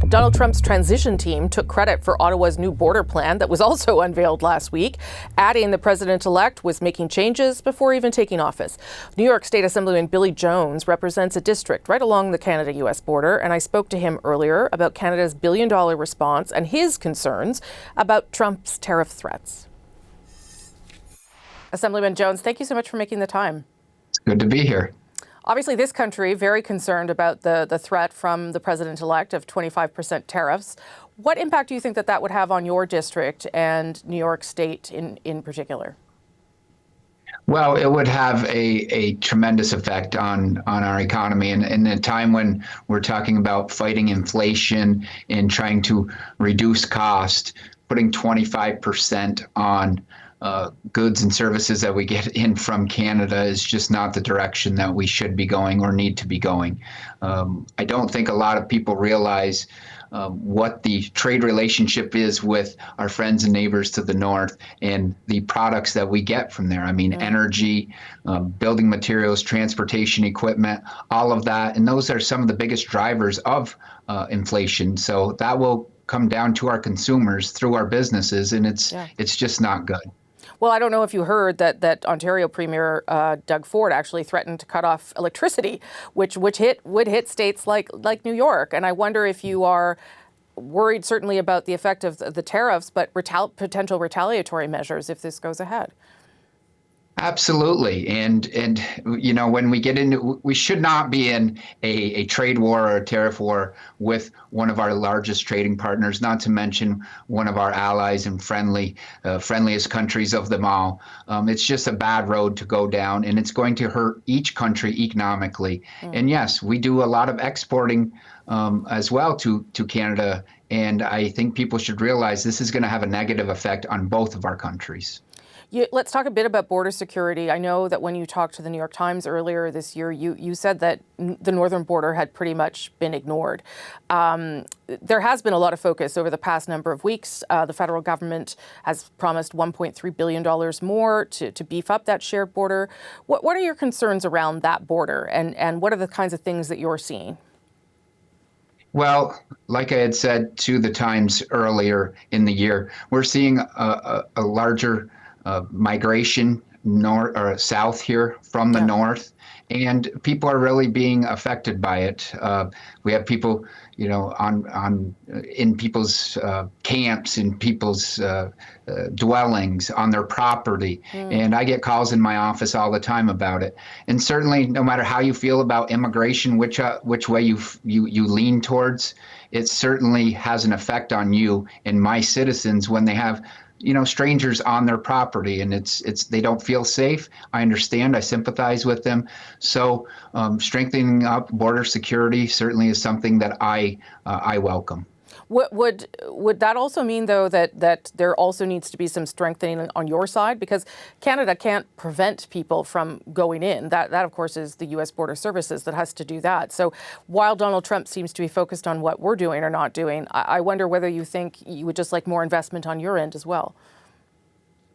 Donald Trump's transition team took credit for Ottawa's new border plan that was also unveiled last week, adding the president-elect was making changes before even taking office. New York State Assemblyman Billy Jones represents a district right along the Canada-U.S. border, and I spoke to him earlier about Canada's billion-dollar response and his concerns about Trump's tariff threats. Assemblyman Jones, thank you so much for making the time. It's good to be here. Obviously, this country very concerned about the threat from the president-elect of 25% tariffs. What impact do you think that would have on your district and New York State in particular? Well, it would have a tremendous effect on our economy. And in a time when we're talking about fighting inflation and trying to reduce cost, putting 25% on goods and services that we get in from Canada is just not the direction that we should be going or need to be going. I don't think a lot of people realize what the trade relationship is with our friends and neighbors to the north and the products that we get from there. I mean, energy, building materials, transportation equipment, all of that. And those are some of the biggest drivers of inflation. So that will come down to our consumers through our businesses, and it's just not good. Well, I don't know if you heard that Ontario Premier Doug Ford actually threatened to cut off electricity, which would hit states like New York. And I wonder if you are worried certainly about the effect of the tariffs, but potential retaliatory measures if this goes ahead. Absolutely. And you know, when we get into, we should not be in a trade war or a tariff war with one of our largest trading partners, not to mention one of our allies and friendliest countries of them all. It's just a bad road to go down, and it's going to hurt each country economically. And yes, we do a lot of exporting as well to Canada. And I think people should realize this is going to have a negative effect on both of our countries. Let's talk a bit about border security. I know that when you talked to the New York Times earlier this year, you said that the northern border had pretty much been ignored. There has been a lot of focus over the past number of weeks. The federal government has promised $1.3 billion more to beef up that shared border. What are your concerns around that border, and what are the kinds of things that you're seeing? Well, like I had said to the Times earlier in the year, we're seeing a larger migration north or south here from the north, and people are really being affected by it. We have people, you know, in people's camps, in people's dwellings, on their property, and I get calls in my office all the time about it. And certainly, no matter how you feel about immigration, which way you lean towards, it certainly has an effect on you and my citizens when they have, you know, strangers on their property, and they don't feel safe. I understand. I sympathize with them. So strengthening up border security certainly is something that I welcome. Would that also mean, though, that there also needs to be some strengthening on your side? Because Canada can't prevent people from going in. That of course, is the U.S. Border Services that has to do that. So while Donald Trump seems to be focused on what we're doing or not doing, I wonder whether you think you would just like more investment on your end as well.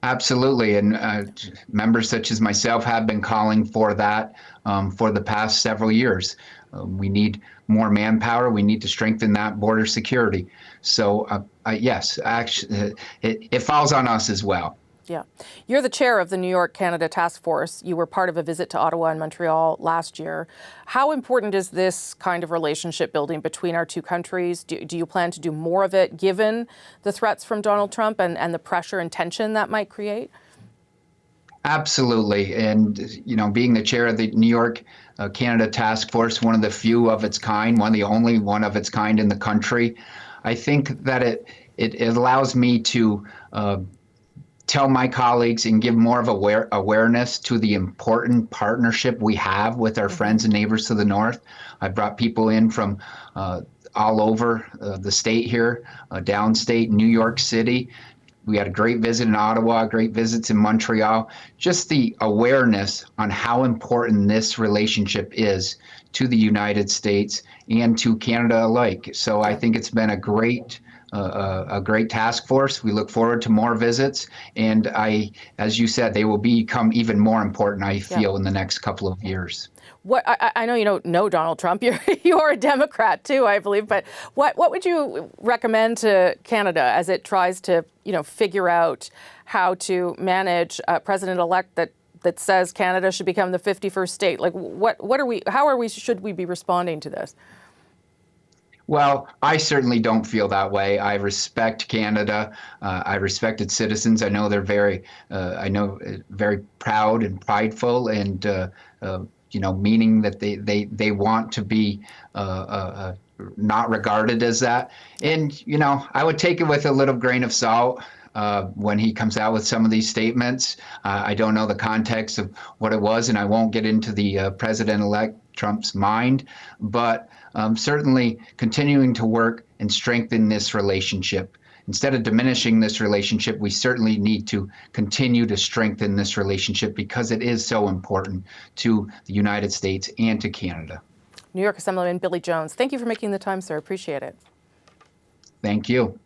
Absolutely. And members such as myself have been calling for that for the past several years. We need more manpower. We need to strengthen that border security. So yes, actually, it falls on us as well. Yeah. You're the chair of the N.Y Canada task force. You were part of a visit to Ottawa and Montreal last year. How important is this kind of relationship building between our two countries? Do you plan to do more of it given the threats from Donald Trump and the pressure and tension that might create? Absolutely. And, you know, being the chair of the N.Y Canada task force, one of the few of its kind, one of the only one of its kind in the country, I think that it allows me to tell my colleagues and give more of awareness to the important partnership we have with our friends and neighbors to the north. I brought people in from all over the state here, downstate, New York City. We had a great visit in Ottawa, great visits in Montreal. Just the awareness on how important this relationship is to the United States and to Canada alike. So I think it's been a great a great task force. We look forward to more visits, and as you said, they will become even more important, I feel, in the next couple of years. What I know you don't know Donald Trump. You're a Democrat too, I believe. But what would you recommend to Canada as it tries to figure out how to manage a president-elect that says Canada should become the 51st state? Like, should we be responding to this? Well, I certainly don't feel that way. I respect Canada. I respect its citizens. I know they're very proud and prideful, and meaning that they want to be not regarded as that. And I would take it with a little grain of salt when he comes out with some of these statements. I don't know the context of what it was, and I won't get into the president-elect Trump's mind, but certainly continuing to work and strengthen this relationship. Instead of diminishing this relationship, we certainly need to continue to strengthen this relationship because it is so important to the United States and to Canada. New York Assemblyman Billy Jones, thank you for making the time, sir. Appreciate it. Thank you.